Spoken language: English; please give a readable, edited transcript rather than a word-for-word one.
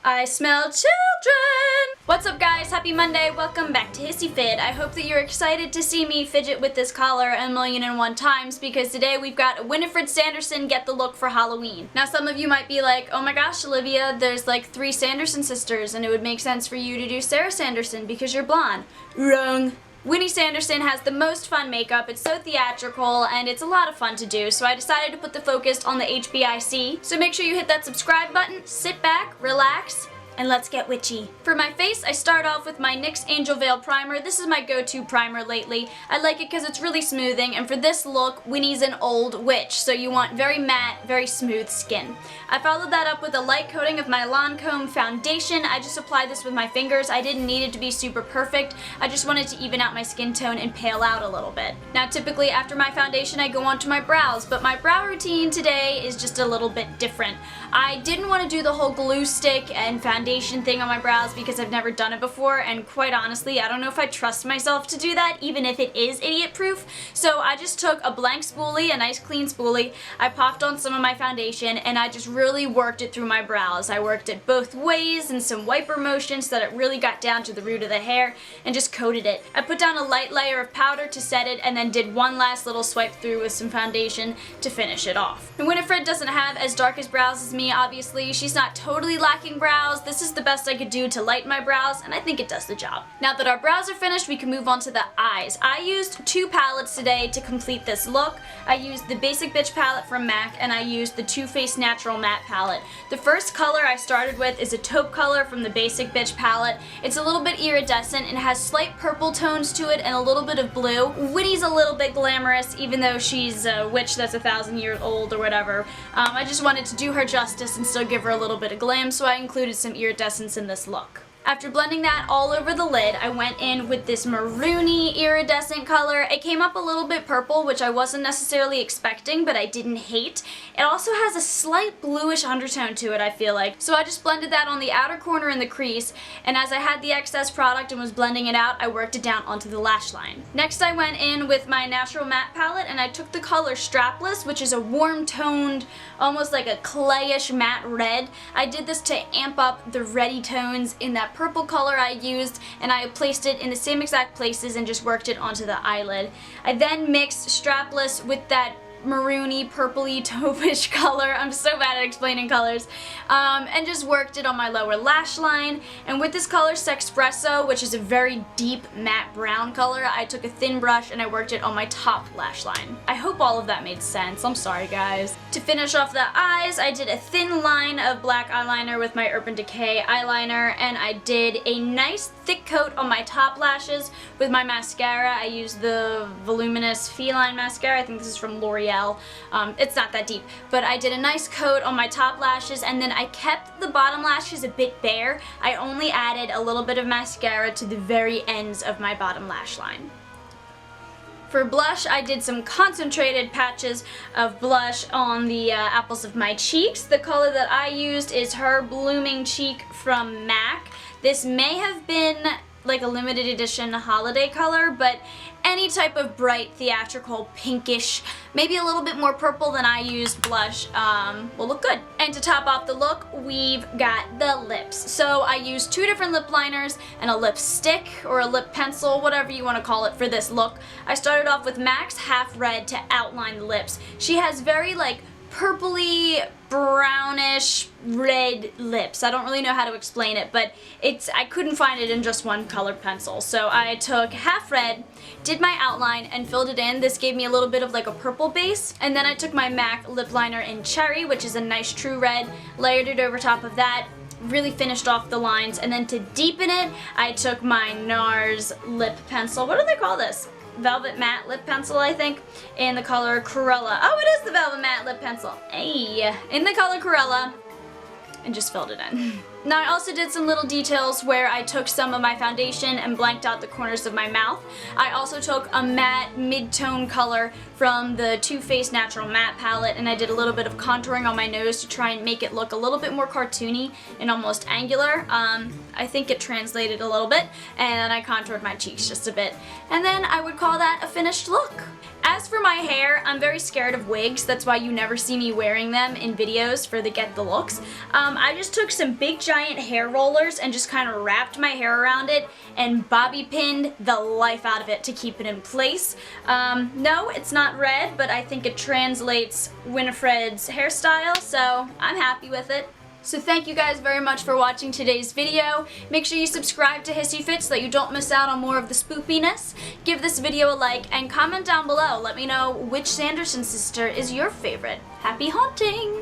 I smell children! What's up guys? Happy Monday. Welcome back to HISSYFIT. I hope that you're excited to see me fidget with this collar 1,000,001 times because today we've got Winifred Sanderson Get the Look for Halloween. Now some of you might be like, oh my gosh Olivia, there's like 3 Sanderson sisters and it would make sense for you to do Sarah Sanderson because you're blonde. Wrong. Winnie Sanderson has the most fun makeup, it's so theatrical, and it's a lot of fun to do, so I decided to put the focus on the HBIC. So make sure you hit that subscribe button, sit back, relax, and let's get witchy. For my face, I start off with my NYX Angel Veil Primer. This is my go-to primer lately. I like it because it's really smoothing, and for this look, Winnie's an old witch, so you want very matte, very smooth skin. I followed that up with a light coating of my Lancome foundation. I just applied this with my fingers. I didn't need it to be super perfect. I just wanted to even out my skin tone and pale out a little bit. Now typically after my foundation I go on to my brows, but my brow routine today is just a little bit different. I didn't want to do the whole glue stick and foundation thing on my brows because I've never done it before, and quite honestly I don't know if I trust myself to do that even if it is idiot proof. So I just took a blank spoolie, a nice clean spoolie, I popped on some of my foundation and I just really worked it through my brows. I worked it both ways in some wiper motions so that it really got down to the root of the hair and just coated it. I put down a light layer of powder to set it and then did one last little swipe through with some foundation to finish it off. And Winifred doesn't have as dark as brows as me, obviously. She's not totally lacking brows. This is the best I could do to lighten my brows and I think it does the job. Now that our brows are finished, we can move on to the eyes. I used 2 palettes today to complete this look. I used the Basic Bitch palette from MAC and I used the Too Faced Natural Matte palette. The first color I started with is a taupe color from the Basic Bitch palette. It's a little bit iridescent and has slight purple tones to it and a little bit of blue. Winnie's a little bit glamorous even though she's a witch that's 1,000 years old or whatever. I just wanted to do her justice and still give her a little bit of glam, so I included some iridescence in this look. After blending that all over the lid, I went in with this maroony iridescent color. It came up a little bit purple, which I wasn't necessarily expecting, but I didn't hate. It also has a slight bluish undertone to it, I feel like. So I just blended that on the outer corner in the crease, and as I had the excess product and was blending it out, I worked it down onto the lash line. Next I went in with my Natural Matte palette, and I took the color Strapless, which is a warm-toned, almost like a clayish matte red. I did this to amp up the reddy tones in that purple color I used, and I placed it in the same exact places and just worked it onto the eyelid. I then mixed Strapless with that maroony, purpley, taupe-ish color. I'm so bad at explaining colors. And just worked it on my lower lash line. And with this color Sexpresso, which is a very deep matte brown color, I took a thin brush and I worked it on my top lash line. I hope all of that made sense. I'm sorry guys. To finish off the eyes, I did a thin line of black eyeliner with my Urban Decay eyeliner, and I did a nice thick coat on my top lashes with my mascara. I used the Voluminous Feline mascara. I think this is from L'Oreal. It's not that deep, but I did a nice coat on my top lashes, and then I kept the bottom lashes a bit bare. I only added a little bit of mascara to the very ends of my bottom lash line. For blush, I did some concentrated patches of blush on the apples of my cheeks. The color that I used is Her Blooming Cheek from MAC. This may have been like a limited edition holiday color, but any type of bright, theatrical, pinkish, maybe a little bit more purple than I used blush will look good. And to top off the look, we've got the lips. So I used 2 different lip liners and a lipstick or a lip pencil, whatever you want to call it for this look. I started off with MAC's Half Red to outline the lips. She has very like purpley, brownish, red lips. I don't really know how to explain it, but I couldn't find it in just one colored pencil. So I took Half Red, did my outline, and filled it in. This gave me a little bit of like a purple base. And then I took my MAC lip liner in Cherry, which is a nice true red, layered it over top of that, really finished off the lines, and then to deepen it, I took my NARS lip pencil. What do they call this? Velvet Matte Lip Pencil, I think, in the color Corella. Oh, it is the Velvet Matte Lip Pencil. Hey, in the color Corella, and just filled it in. Now I also did some little details where I took some of my foundation and blanked out the corners of my mouth. I also took a matte mid-tone color from the Too Faced Natural Matte palette, and I did a little bit of contouring on my nose to try and make it look a little bit more cartoony and almost angular. I think it translated a little bit, and I contoured my cheeks just a bit. And then I would call that a finished look. As for my hair, I'm very scared of wigs. That's why you never see me wearing them in videos for the Get the Looks. I just took some big giant hair rollers and just kind of wrapped my hair around it and bobby pinned the life out of it to keep it in place. No, it's not red, but I think it translates Winifred's hairstyle, so I'm happy with it. So thank you guys very much for watching today's video. Make sure you subscribe to HISSYFIT so that you don't miss out on more of the spoopiness. Give this video a like and comment down below. Let me know which Sanderson sister is your favorite. Happy haunting!